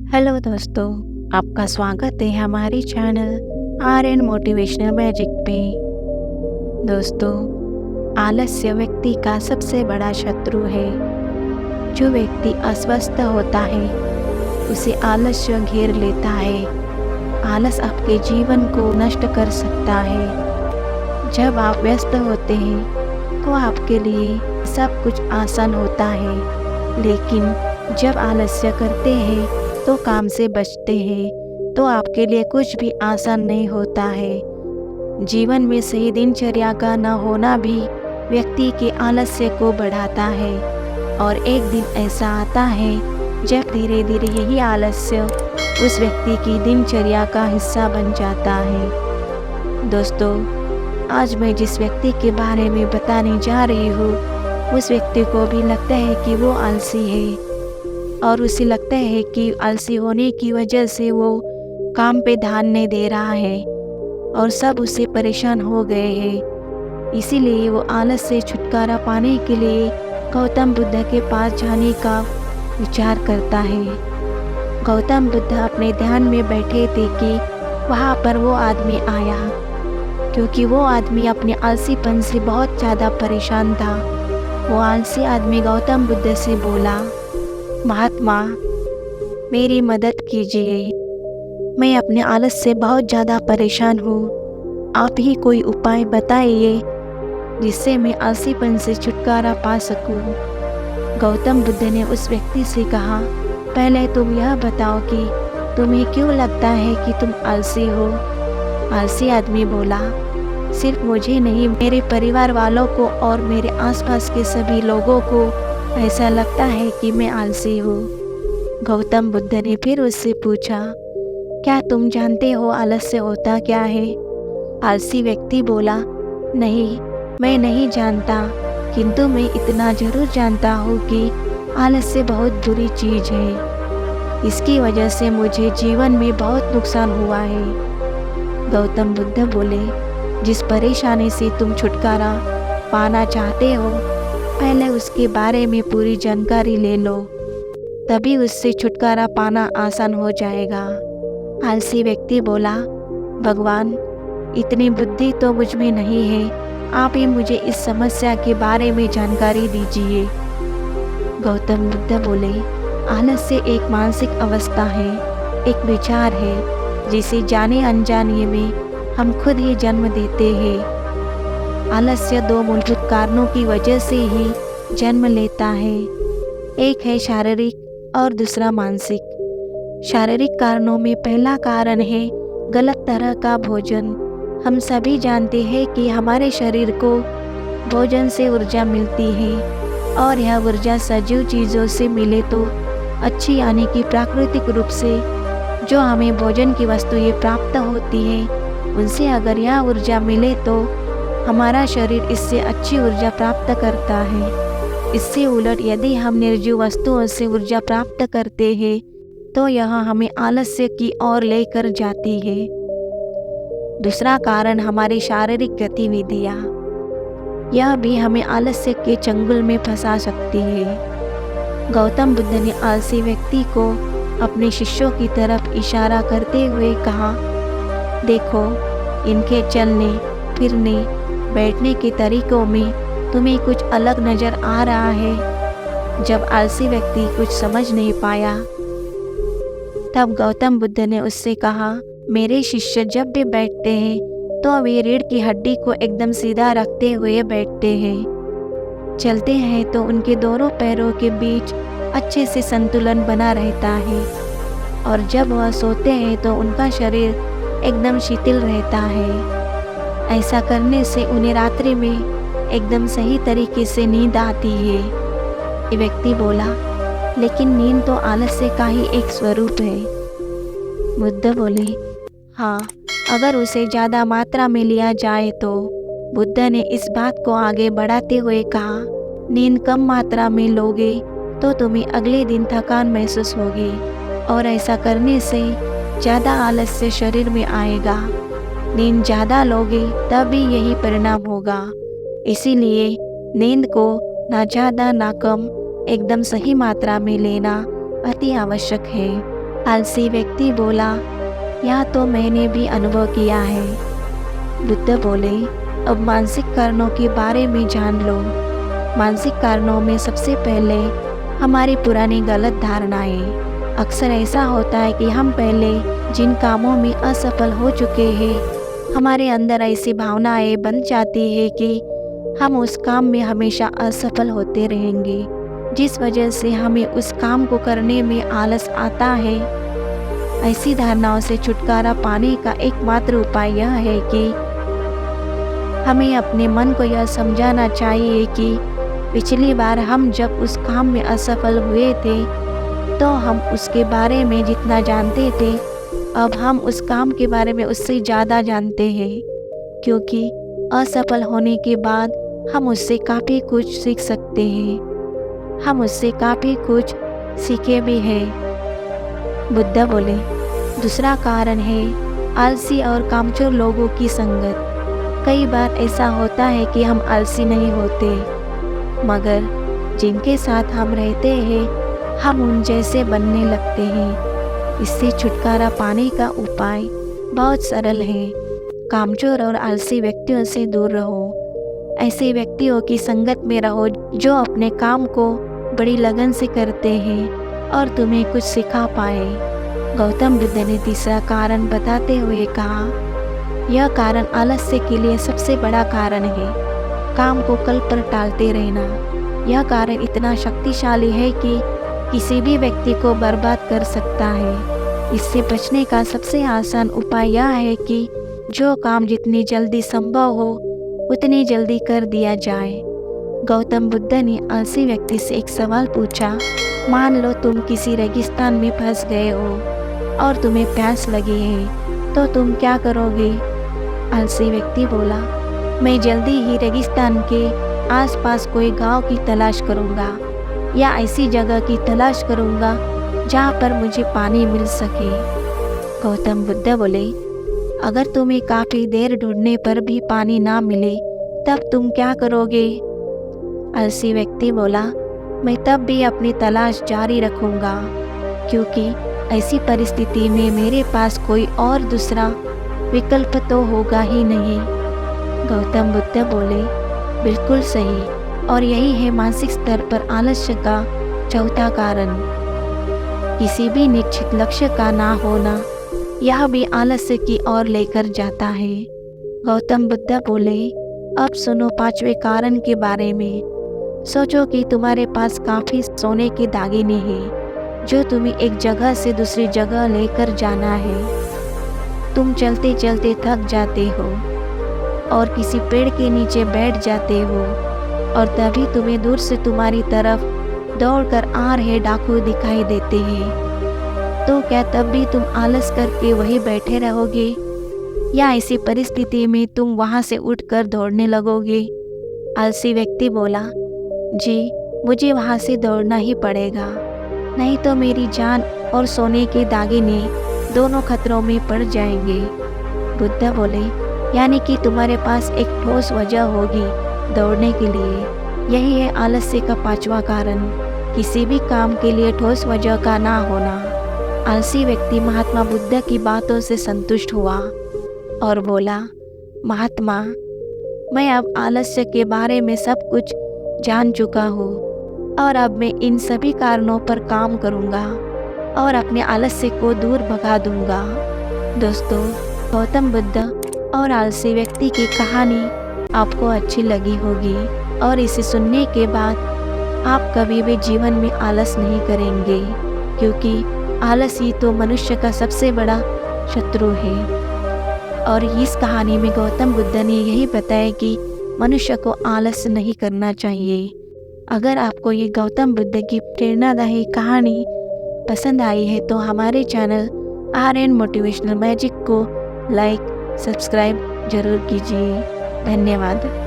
Hello दोस्तों, आपका स्वागत है हमारे channel R N motivational magic पे। दोस्तों, आलस्य व्यक्ति का सबसे बड़ा शत्रु है। जो व्यक्ति अस्वस्थ होता है उसे आलस्य घेर लेता है। आलस आपके जीवन को नष्ट कर सकता है। जब आप व्यस्त होते हैं तो आपके लिए सब कुछ आसान होता है, लेकिन जब आलस्य करते हैं तो काम से बचते हैं तो आपके लिए कुछ भी आसान नहीं होता है। जीवन में सही दिनचर्या का न होना भी व्यक्ति के आलस्य को बढ़ाता है, और एक दिन ऐसा आता है जब धीरे धीरे यही आलस्य उस व्यक्ति की दिनचर्या का हिस्सा बन जाता है। दोस्तों, आज मैं जिस व्यक्ति के बारे में बताने जा रही हूँ उस व्यक्ति को भी लगता है कि वो आलसी है, और उसे लगता है कि आलसी होने की वजह से वो काम पे ध्यान नहीं दे रहा है और सब उससे परेशान हो गए हैं। इसीलिए वो आलस से छुटकारा पाने के लिए गौतम बुद्ध के पास जाने का विचार करता है। गौतम बुद्ध अपने ध्यान में बैठे थे कि वहाँ पर वो आदमी आया, क्योंकि वो आदमी अपने आलसीपन से बहुत ज़्यादा परेशान था। वो आलसी आदमी गौतम बुद्ध से बोला, महात्मा, मेरी मदद कीजिए। मैं अपने आलस से बहुत ज़्यादा परेशान हूँ। आप ही कोई उपाय बताइए जिससे मैं आलसीपन से छुटकारा पा सकूँ। गौतम बुद्ध ने उस व्यक्ति से कहा, पहले तुम यह बताओ कि तुम्हें क्यों लगता है कि तुम आलसी हो। आलसी आदमी बोला, सिर्फ मुझे नहीं, मेरे परिवार वालों को और मेरे आसपास के सभी लोगों को ऐसा लगता है कि मैं आलसी हूँ। गौतम बुद्ध ने फिर उससे पूछा, क्या तुम जानते हो आलस्य होता क्या है? आलसी व्यक्ति बोला, नहीं, मैं नहीं जानता, किंतु मैं इतना जरूर जानता हूँ कि आलस्य बहुत बुरी चीज़ है। इसकी वजह से मुझे जीवन में बहुत नुकसान हुआ है। गौतम बुद्ध बोले, जिस परेशानी से तुम छुटकारा पाना चाहते हो, पहले उसके बारे में पूरी जानकारी ले लो, तभी उससे छुटकारा पाना आसान हो जाएगा। आलसी व्यक्ति बोला, भगवान, इतनी बुद्धि तो मुझ में नहीं है, आप ही मुझे इस समस्या के बारे में जानकारी दीजिए। गौतम बुद्ध बोले, आलस्य एक मानसिक अवस्था है, एक विचार है जिसे जाने अनजाने में हम खुद ही जन्म देते हैं। आलस्य दो मूलभूत कारणों की वजह से ही जन्म लेता है। एक है शारीरिक और दूसरा मानसिक। शारीरिक कारणों में पहला कारण है गलत तरह का भोजन। हम सभी जानते हैं कि हमारे शरीर को भोजन से ऊर्जा मिलती है, और यह ऊर्जा सजीव चीज़ों से मिले तो अच्छी, यानी कि प्राकृतिक रूप से जो हमें भोजन की वस्तुएं प्राप्त होती हैं उनसे अगर यह ऊर्जा मिले तो हमारा शरीर इससे अच्छी ऊर्जा प्राप्त करता है। इससे उलट यदि हम निर्जीव वस्तुओं से ऊर्जा प्राप्त करते हैं तो यह हमें आलस्य की ओर लेकर जाती है। दूसरा कारण हमारी शारीरिक गतिविधियाँ, यह भी हमें आलस्य के चंगुल में फंसा सकती है। गौतम बुद्ध ने आलसी व्यक्ति को अपने शिष्यों की तरफ इशारा करते हुए कहा, देखो, इनके चलने फिरने बैठने के तरीकों में तुम्हें कुछ अलग नज़र आ रहा है। जब आलसी व्यक्ति कुछ समझ नहीं पाया तब गौतम बुद्ध ने उससे कहा, मेरे शिष्य जब भी बैठते हैं तो वे रीढ़ की हड्डी को एकदम सीधा रखते हुए बैठते हैं। चलते हैं तो उनके दोनों पैरों के बीच अच्छे से संतुलन बना रहता है, और जब वह सोते हैं तो उनका शरीर एकदम शिथिल रहता है। ऐसा करने से उन्हें रात्रि में एकदम सही तरीके से नींद आती है। ये व्यक्ति बोला, लेकिन नींद तो आलस्य का ही एक स्वरूप है। बुद्ध बोले, हाँ, अगर उसे ज़्यादा मात्रा में लिया जाए तो। बुद्ध ने इस बात को आगे बढ़ाते हुए कहा, नींद कम मात्रा में लोगे तो तुम्हें अगले दिन थकान महसूस होगी, और ऐसा करने से ज़्यादा आलस्य शरीर में आएगा। नींद ज़्यादा लोगे तब भी यही परिणाम होगा। इसीलिए नींद को ना ज़्यादा ना कम, एकदम सही मात्रा में लेना अति आवश्यक है। आलसी व्यक्ति बोला, यह तो मैंने भी अनुभव किया है। बुद्ध बोले, अब मानसिक कारणों के बारे में जान लो। मानसिक कारणों में सबसे पहले हमारी पुरानी गलत धारणाएं। अक्सर ऐसा होता है कि हम पहले जिन कामों में असफल हो चुके हैं, हमारे अंदर ऐसी भावनाएं बन जाती है कि हम उस काम में हमेशा असफल होते रहेंगे, जिस वजह से हमें उस काम को करने में आलस आता है। ऐसी धारणाओं से छुटकारा पाने का एकमात्र उपाय यह है कि हमें अपने मन को यह समझाना चाहिए कि पिछली बार हम जब उस काम में असफल हुए थे तो हम उसके बारे में जितना जानते थे, अब हम उस काम के बारे में उससे ज़्यादा जानते हैं, क्योंकि असफल होने के बाद हम उससे काफ़ी कुछ सीख सकते हैं। हम उससे काफ़ी कुछ सीखे भी हैं। बुद्ध बोले, दूसरा कारण है आलसी और कामचोर लोगों की संगत। कई बार ऐसा होता है कि हम आलसी नहीं होते, मगर जिनके साथ हम रहते हैं हम उन जैसे बनने लगते हैं। इससे छुटकारा पाने का उपाय बहुत सरल है। कामचोर और आलसी व्यक्तियों से दूर रहो। ऐसे व्यक्तियों की संगत में रहो जो अपने काम को बड़ी लगन से करते हैं और तुम्हें कुछ सिखा पाए। गौतम बुद्ध ने तीसरा कारण बताते हुए कहा, यह कारण आलस्य के लिए सबसे बड़ा कारण है, काम को कल पर टालते रहना। यह कारण इतना शक्तिशाली है कि किसी भी व्यक्ति को बर्बाद कर सकता है। इससे बचने का सबसे आसान उपाय यह है कि जो काम जितनी जल्दी संभव हो उतनी जल्दी कर दिया जाए। गौतम बुद्ध ने आलसी व्यक्ति से एक सवाल पूछा, मान लो तुम किसी रेगिस्तान में फंस गए हो और तुम्हें प्यास लगी है, तो तुम क्या करोगे? आलसी व्यक्ति बोला, मैं जल्दी ही रेगिस्तान के आसपास कोई गांव की तलाश करूंगा या ऐसी जगह की तलाश करूंगा जहां पर मुझे पानी मिल सके। गौतम बुद्ध बोले, अगर तुम्हें काफ़ी देर ढूंढने पर भी पानी ना मिले तब तुम क्या करोगे? आलसी व्यक्ति बोला, मैं तब भी अपनी तलाश जारी रखूंगा, क्योंकि ऐसी परिस्थिति में मेरे पास कोई और दूसरा विकल्प तो होगा ही नहीं। गौतम बुद्ध बोले, बिल्कुल सही, और यही है मानसिक स्तर पर आलस्य का चौथा कारण। किसी भी निश्चित लक्ष्य का ना होना यह भी आलस्य की ओर लेकर जाता है। गौतम बुद्ध बोले, अब सुनो पांचवें कारण के बारे में। सोचो कि तुम्हारे पास काफ़ी सोने के दागिने हैं जो तुम्हें एक जगह से दूसरी जगह लेकर जाना है। तुम चलते चलते थक जाते हो और किसी पेड़ के नीचे बैठ जाते हो और तभी तुम्हें दूर से तुम्हारी तरफ दौड़कर आ रहे डाकू दिखाई देते हैं। तो क्या तब भी तुम आलस करके वहीं बैठे रहोगे या ऐसी परिस्थिति में तुम वहां से उठकर दौड़ने लगोगे? आलसी व्यक्ति बोला, जी, मुझे वहां से दौड़ना ही पड़ेगा, नहीं तो मेरी जान और सोने के दागिने दोनों खतरों में पड़ जाएंगे। बुद्ध बोले, यानी कि तुम्हारे पास एक ठोस वजह होगी दौड़ने के लिए। यही है आलस्य का पांचवा कारण, किसी भी काम के लिए ठोस वजह का ना होना। आलसी व्यक्ति महात्मा बुद्ध की बातों से संतुष्ट हुआ और बोला, महात्मा, मैं अब आलस्य के बारे में सब कुछ जान चुका हूँ और अब मैं इन सभी कारणों पर काम करूँगा और अपने आलस्य को दूर भगा दूँगा। दोस्तों, गौतम बुद्ध और आलसी व्यक्ति की कहानी आपको अच्छी लगी होगी और इसे सुनने के बाद आप कभी भी जीवन में आलस नहीं करेंगे, क्योंकि आलस ही तो मनुष्य का सबसे बड़ा शत्रु है। और इस कहानी में गौतम बुद्ध ने यही बताया कि मनुष्य को आलस नहीं करना चाहिए। अगर आपको ये गौतम बुद्ध की प्रेरणादायी कहानी पसंद आई है तो हमारे चैनल RN मोटिवेशनल मैजिक को लाइक, सब्सक्राइब जरूर कीजिए। धन्यवाद।